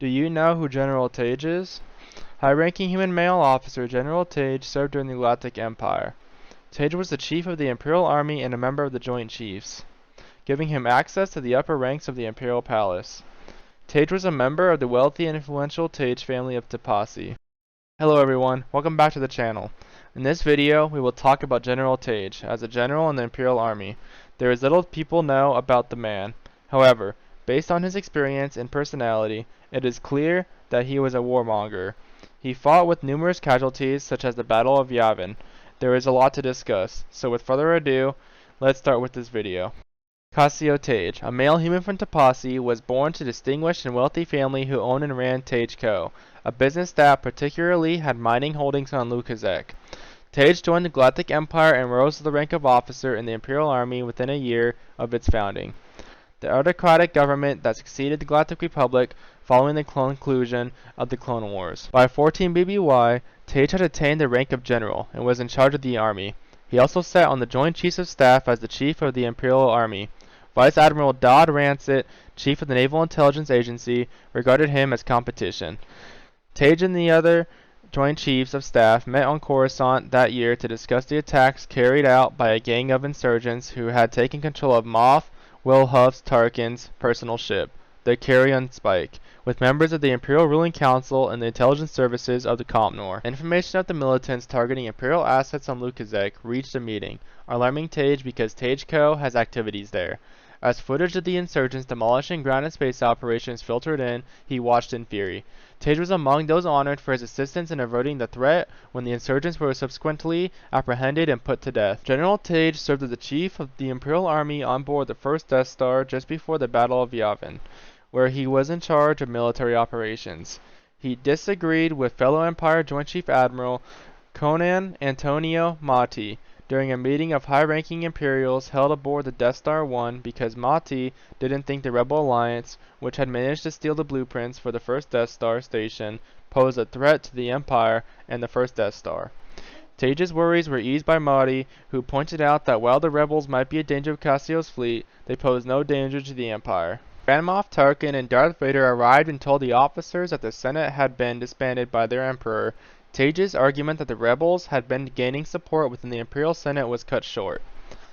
Do you know who General Tagge is? High-ranking human male officer General Tagge served during the Galactic Empire. Tagge was the chief of the Imperial Army and a member of the Joint Chiefs, giving him access to the upper ranks of the Imperial Palace. Tagge was a member of the wealthy and influential Tagge family of Tepasi. Hello everyone, welcome back to the channel. In this video, we will talk about General Tagge as a general in the Imperial Army. There is little people know about the man. However, based on his experience and personality, it is clear that he was a warmonger. He fought with numerous casualties, such as the Battle of Yavin. There is a lot to discuss, so with further ado, let's start with this video. Cassio Tagge, a male human from Tepasi, was born to a distinguished and wealthy family who owned and ran Tagge Co., a business that particularly had mining holdings on Lukaszek. Tagge joined the Galactic Empire and rose to the rank of officer in the Imperial Army within a year of its founding. The autocratic government that succeeded the Galactic Republic following the conclusion of the Clone Wars. By 14 BBY, Tagge had attained the rank of general and was in charge of the army. He also sat on the Joint Chiefs of Staff as the chief of the Imperial Army. Vice Admiral Dodd Rancet, chief of the Naval Intelligence Agency, regarded him as competition. Tagge and the other Joint Chiefs of Staff met on Coruscant that year to discuss the attacks carried out by a gang of insurgents who had taken control of Moff Wilhuff Tarkin's personal ship, the Carrion Spike, with members of the Imperial Ruling Council and the intelligence services of the Comnor. Information of the militants targeting Imperial assets on Lukaszek reached the meeting, alarming Tagge because Tagge Co. has activities there. As footage of the insurgents demolishing ground and space operations filtered in, he watched in fury. Tagge was among those honored for his assistance in averting the threat when the insurgents were subsequently apprehended and put to death. General Tagge served as the chief of the Imperial Army on board the first Death Star just before the Battle of Yavin, where he was in charge of military operations. He disagreed with fellow Empire Joint Chief Admiral Conan Antonio Motti during a meeting of high-ranking Imperials held aboard the Death Star 1 because Motti didn't think the Rebel Alliance, which had managed to steal the blueprints for the first Death Star station, posed a threat to the Empire and the first Death Star. Tagge's worries were eased by Motti, who pointed out that while the rebels might be a danger to Cassio's fleet, they posed no danger to the Empire. Grand Moff Tarkin and Darth Vader arrived and told the officers that the Senate had been disbanded by their Emperor. Tagge's argument that the rebels had been gaining support within the Imperial Senate was cut short.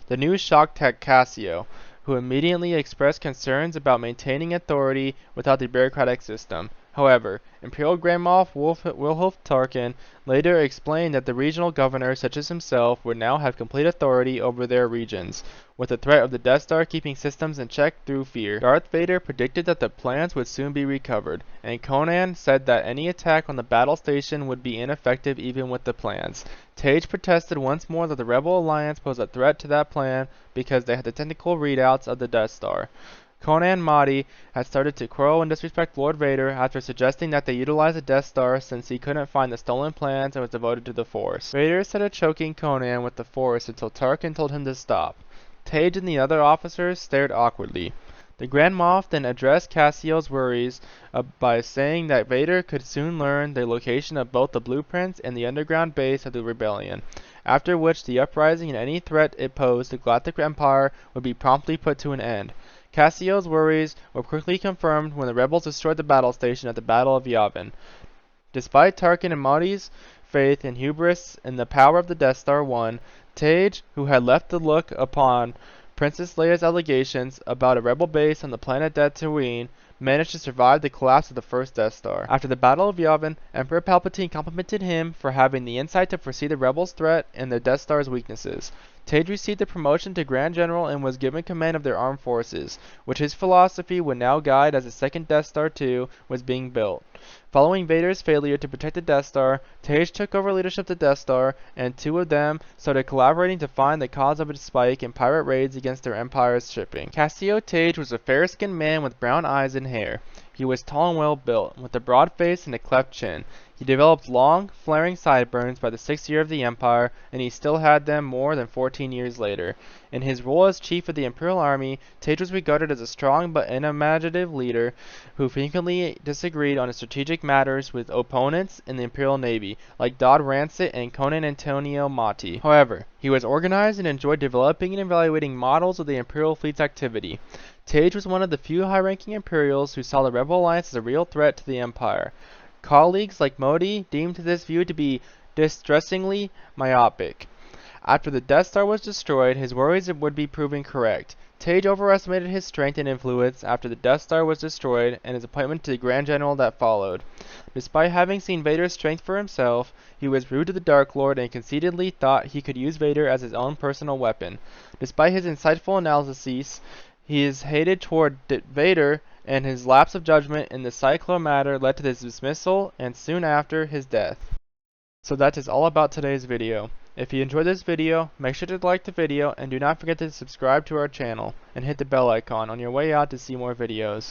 The news shocked Cassio, who immediately expressed concerns about maintaining authority without the bureaucratic system. However, Imperial Grand Moff Wilhuff Tarkin later explained that the regional governors, such as himself, would now have complete authority over their regions, with the threat of the Death Star keeping systems in check through fear. Darth Vader predicted that the plans would soon be recovered, and Conan said that any attack on the battle station would be ineffective even with the plans. Tagge protested once more that the Rebel Alliance posed a threat to that plan because they had the technical readouts of the Death Star. Conan Motti had started to quarrel and disrespect Lord Vader after suggesting that they utilize the Death Star since he couldn't find the stolen plans and was devoted to the Force. Vader started choking Conan with the Force until Tarkin told him to stop. Tagge and the other officers stared awkwardly. The Grand Moff then addressed Cassio's worries by saying that Vader could soon learn the location of both the blueprints and the underground base of the rebellion, after which the uprising and any threat it posed to the Galactic Empire would be promptly put to an end. Cassio's worries were quickly confirmed when the rebels destroyed the battle station at the Battle of Yavin. Despite Tarkin and Motti's faith and hubris in the power of the Death Star 1, Tagge, who had left the look upon Princess Leia's allegations about a rebel base on the planet Tatooine, managed to survive the collapse of the first Death Star. After the Battle of Yavin, Emperor Palpatine complimented him for having the insight to foresee the rebels' threat and the Death Star's weaknesses. Tagge received a promotion to Grand General and was given command of their armed forces, which his philosophy would now guide as the second Death Star 2 was being built. Following Vader's failure to protect the Death Star, Tagge took over leadership of the Death Star, and two of them started collaborating to find the cause of its spike in pirate raids against their Empire's shipping. Cassio Tagge was a fair-skinned man with brown eyes and hair. He was tall and well-built, with a broad face and a cleft chin. He developed long, flaring sideburns by the 6th year of the Empire, and he still had them more than 14 years later. In his role as chief of the Imperial Army, Tagge was regarded as a strong but unimaginative leader who frequently disagreed on strategic matters with opponents in the Imperial Navy, like Dodd Rancet and Conan Antonio Motti. However, he was organized and enjoyed developing and evaluating models of the Imperial fleet's activity. Tagge was one of the few high-ranking Imperials who saw the Rebel Alliance as a real threat to the Empire. Colleagues like Modi deemed this view to be distressingly myopic. After the Death Star was destroyed, his worries would be proven correct. Tagge overestimated his strength and influence after the Death Star was destroyed and his appointment to the Grand General that followed. Despite having seen Vader's strength for himself, he was rude to the Dark Lord and conceitedly thought he could use Vader as his own personal weapon. Despite his insightful analyses, he is hated toward Vader, and his lapse of judgment in the Cyclone matter led to his dismissal and soon after his death. So that is all about today's video. If you enjoyed this video, make sure to like the video and do not forget to subscribe to our channel and hit the bell icon on your way out to see more videos.